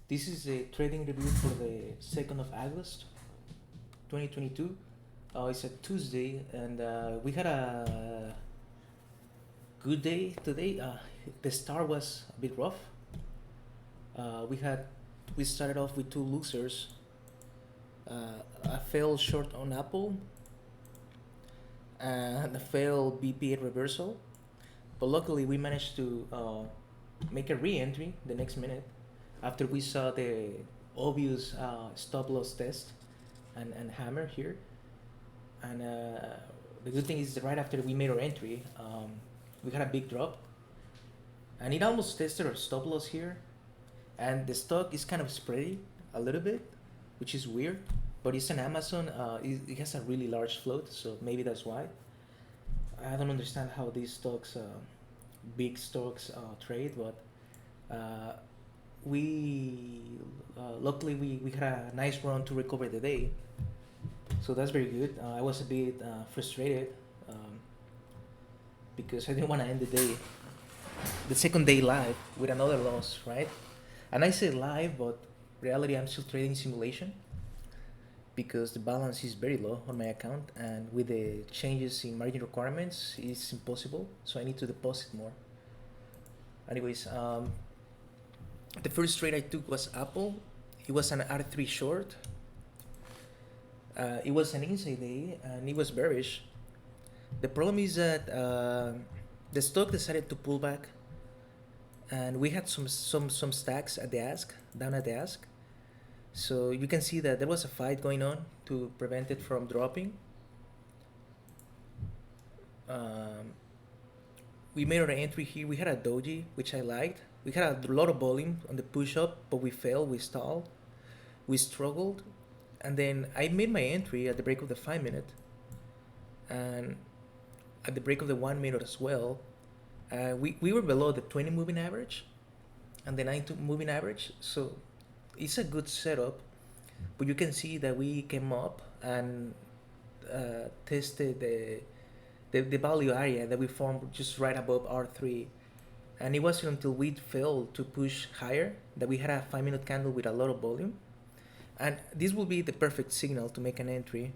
This is a trading review for the 2nd of August 2022. It's a Tuesday, and we had a good day today. The start was a bit rough. We started off with two losers. I fell short on Apple and I failed BPA reversal, but luckily we managed to make a re-entry the next minute after we saw the obvious stop loss test and hammer here. And the good thing is that right after we made our entry, we had a big drop, and it almost tested our stop loss here. And the stock is kind of spready a little bit, which is weird, but it's an Amazon. It has a really large float, so maybe that's why. I don't understand how these stocks, big stocks, trade, but we luckily we had a nice run to recover the day, so that's very good. I was a bit frustrated because I didn't want to end the second day live with another loss, right? And I say live, but reality I'm still trading simulation because the balance is very low on my account, and with the changes in margin requirements it's impossible, so I need to deposit more. Anyways, the first trade I took was Apple. It was an R3 short. It was an inside day and it was bearish. The problem is that the stock decided to pull back, and we had some stacks at the ask, down at the ask. So you can see that there was a fight going on to prevent it from dropping. We made our entry here. We had a doji, which I liked. We had a lot of volume on the push up, but we failed, we stalled, we struggled. And then I made my entry at the break of the 5 minute and at the break of the 1 minute as well. We were below the 20 moving average and the 9 moving average, so it's a good setup. But you can see that we came up and tested the value area that we formed just right above R3, and it wasn't until we failed to push higher that we had a 5 minute candle with a lot of volume. And this will be the perfect signal to make an entry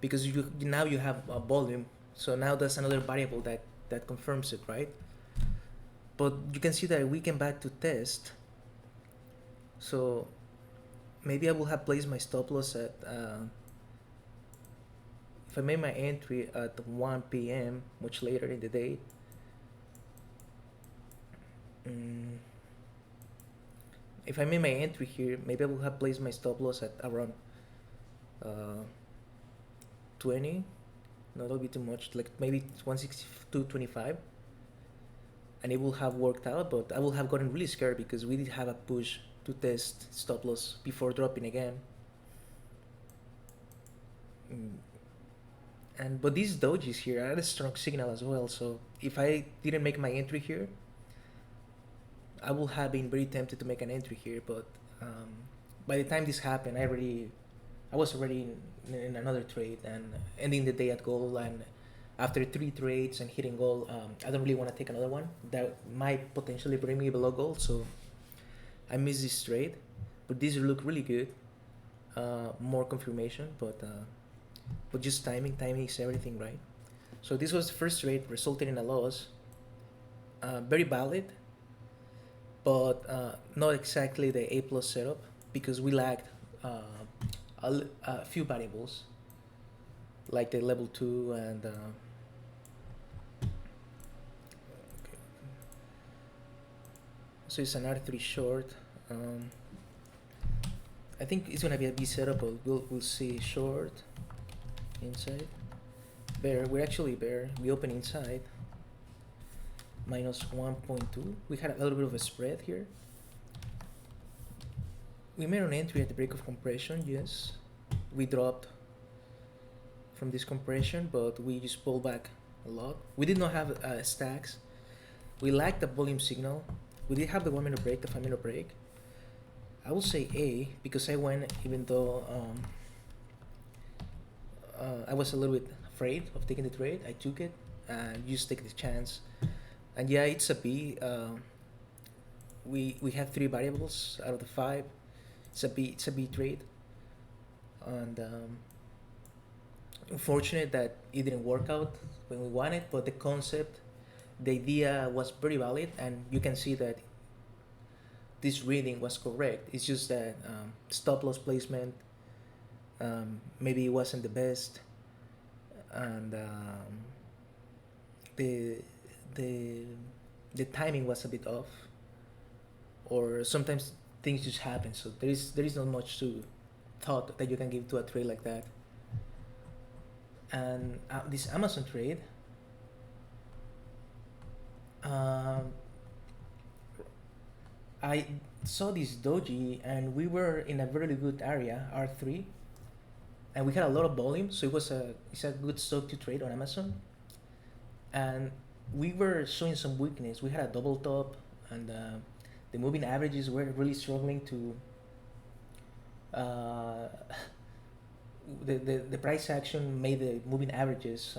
because now you have a volume, so now that's another variable that confirms it, right? But you can see that we came back to test, so maybe I will have placed my stop loss at if I made my entry at 1 p.m. much later in the day. If I made my entry here, maybe I will have placed my stop loss at around 20. No, that'll be too much, like maybe 162.25, and it will have worked out, but I will have gotten really scared because we did have a push to test stop loss before dropping again. But these dojis here are a strong signal as well, so if I didn't make my entry here, I would have been very tempted to make an entry here. But by the time this happened, I was already in another trade and ending the day at goal. And after 3 trades and hitting goal, I don't really want to take another one that might potentially bring me below goal. So I missed this trade, but these look really good. More confirmation, but just timing is everything, right? So this was the first trade, resulted in a loss. Very valid, but not exactly the A plus setup because we lacked a few variables like the level 2 and okay. So it's an R3 short. I think it's gonna be a B setup, but we'll see. Short inside bear. We're actually bear. We open inside minus 1.2. We had a little bit of a spread here. We made an entry at the break of compression. Yes, we dropped from this compression, but we just pulled back a lot. We did not have stacks. We lacked the volume signal. We did have the 1 minute break, the 5 minute break. I will say A because I went even though I was a little bit afraid of taking the trade. I took it and just take the chance. And yeah, it's a B. we had three variables out of the five. It's a B trade, and unfortunate that it didn't work out when we wanted. But the concept, the idea was very valid, and you can see that this reading was correct. It's just that stop loss placement maybe it wasn't the best, and the the the timing was a bit off, or sometimes things just happen. So there is not much to thought that you can give to a trade like that. And this Amazon trade, um, I saw this doji, and we were in a really good area, R3, and we had a lot of volume, so it's a good stock to trade on Amazon. And we were showing some weakness. We had a double top, and the moving averages were really struggling to. Uh, the price action made the moving averages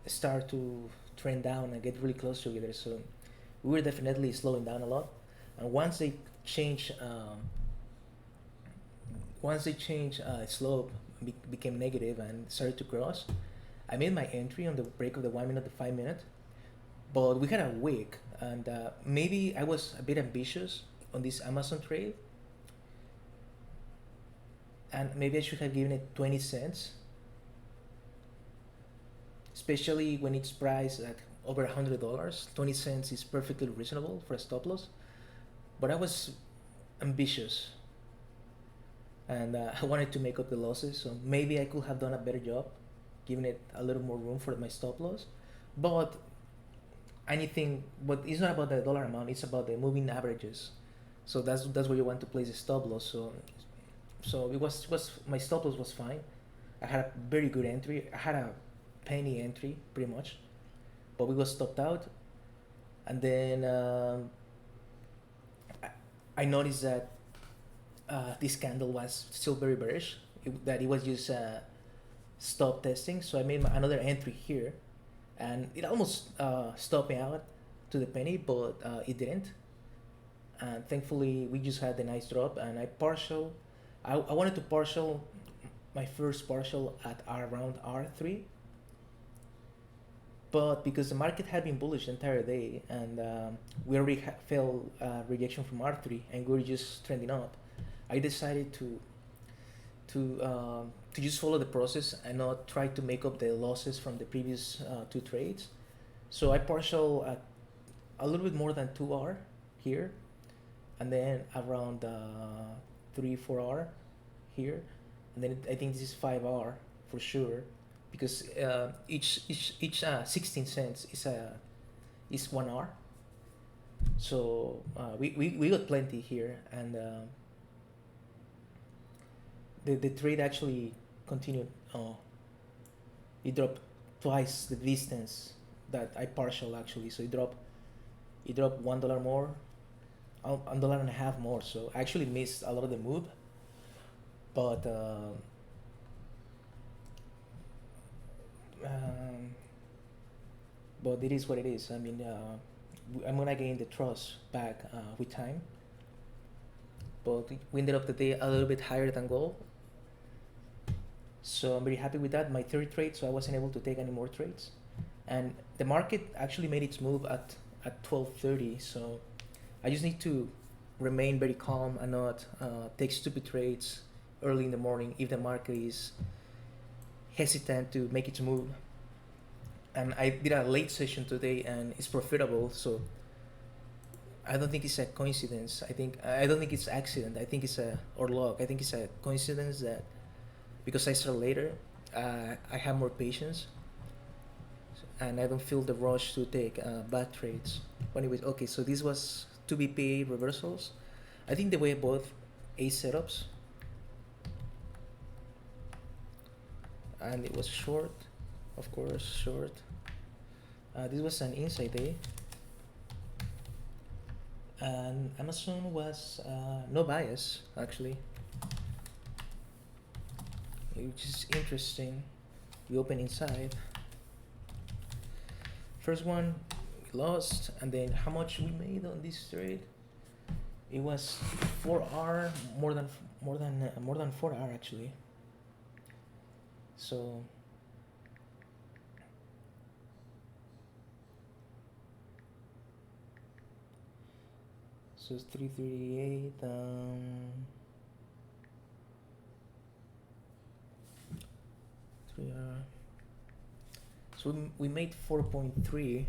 start to trend down and get really close together. So we were definitely slowing down a lot. And once they change slope became negative and started to cross, I made my entry on the break of the 1 minute, the 5 minute, but we had a wick, and maybe I was a bit ambitious on this Amazon trade, and maybe I should have given it 20 cents, especially when it's priced at over $100. 20 cents is perfectly reasonable for a stop loss, but I was ambitious, and I wanted to make up the losses, so maybe I could have done a better job giving it a little more room for my stop loss. But but it's not about the dollar amount, it's about the moving averages. So that's where you want to place a stop loss. So it was my stop loss was fine. I had a very good entry. I had a penny entry pretty much, but we got stopped out, and then I noticed that this candle was still very bearish. That it was just stop testing. So I made another entry here, and it almost stopped me out to the penny, but it didn't. And thankfully, we just had a nice drop, and I wanted to partial my first partial at around R3, but because the market had been bullish the entire day, and we already felt rejection from R3, and we were just trending up, I decided to just follow the process and not try to make up the losses from the previous two trades. So I partial at a little bit more than 2R here, and then around 3-4R here, and then I think this is 5R for sure, because each 16 cents is 1R. So we got plenty here, and the trade actually continued. It dropped twice the distance that I partial actually. So it dropped $1 more, $1.50 more. So I actually missed a lot of the move, but but it is what it is. I mean, I'm gonna gain the trust back with time. But we ended up the day a little bit higher than gold, so I'm very happy with that. My third trade, so I wasn't able to take any more trades, and the market actually made its move at 12:30. So I just need to remain very calm and not take stupid trades early in the morning if the market is hesitant to make its move. And I did a late session today, and it's profitable. So I don't think it's a coincidence. I don't think it's accident. I think it's or luck. I think it's a coincidence that because I started later, I have more patience, and I don't feel the rush to take bad trades. But anyways, okay. So this was 2 BPA reversals. I think they were both A setups, and it was short, of course, short. This was an inside day, and Amazon was no bias actually, which is interesting. We open inside. First one we lost, and then how much we made on this trade? It was 4 hour, more than 4 hour actually. So it's 338. 3 hour. So we made 4.3.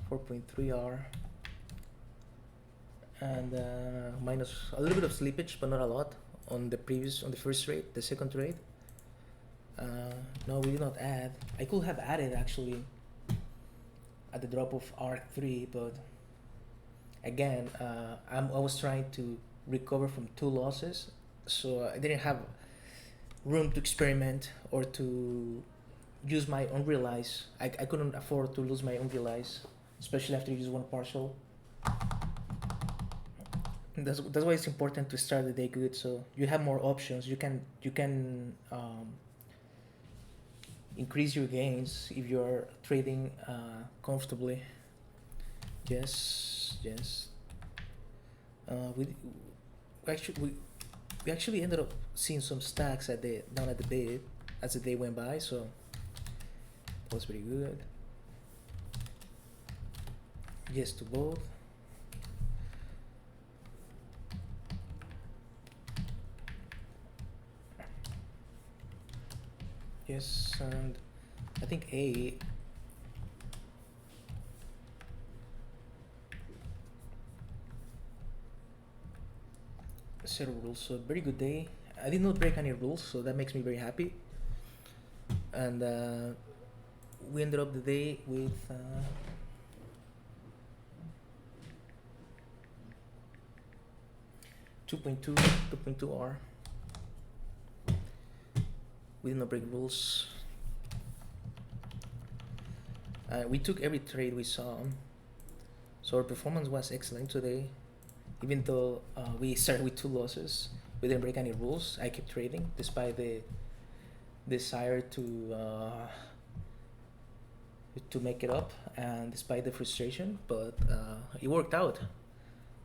4.3 hour, and minus a little bit of slippage, but not a lot on the first trade, the second trade. No, we did not add. I could have added actually at the drop of R3, but again, I was trying to recover from two losses, so I didn't have room to experiment or to use my unrealized. I couldn't afford to lose my unrealized, especially after you use one partial. That's why it's important to start the day good, so you have more options. You can increase your gains if you're trading comfortably. Yes. We actually we actually ended up seeing some stacks down at the bid as the day went by, so that was pretty good. Yes to both. Yes, and I think A. Set of rules, so very good day. I did not break any rules, so that makes me very happy. And we ended up the day with 2.2 R. We did not break rules. We took every trade we saw, so our performance was excellent today. Even though we started with two losses, we didn't break any rules. I kept trading despite the desire to make it up, and despite the frustration, but it worked out.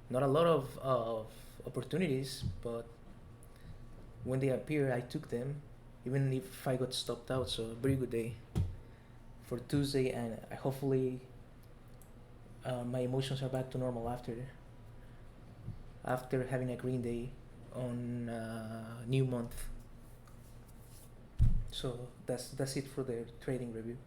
Not a lot of opportunities, but when they appeared, I took them, even if I got stopped out. So very good day for Tuesday, and hopefully my emotions are back to normal after having a green day on new month. So that's it for the trading review.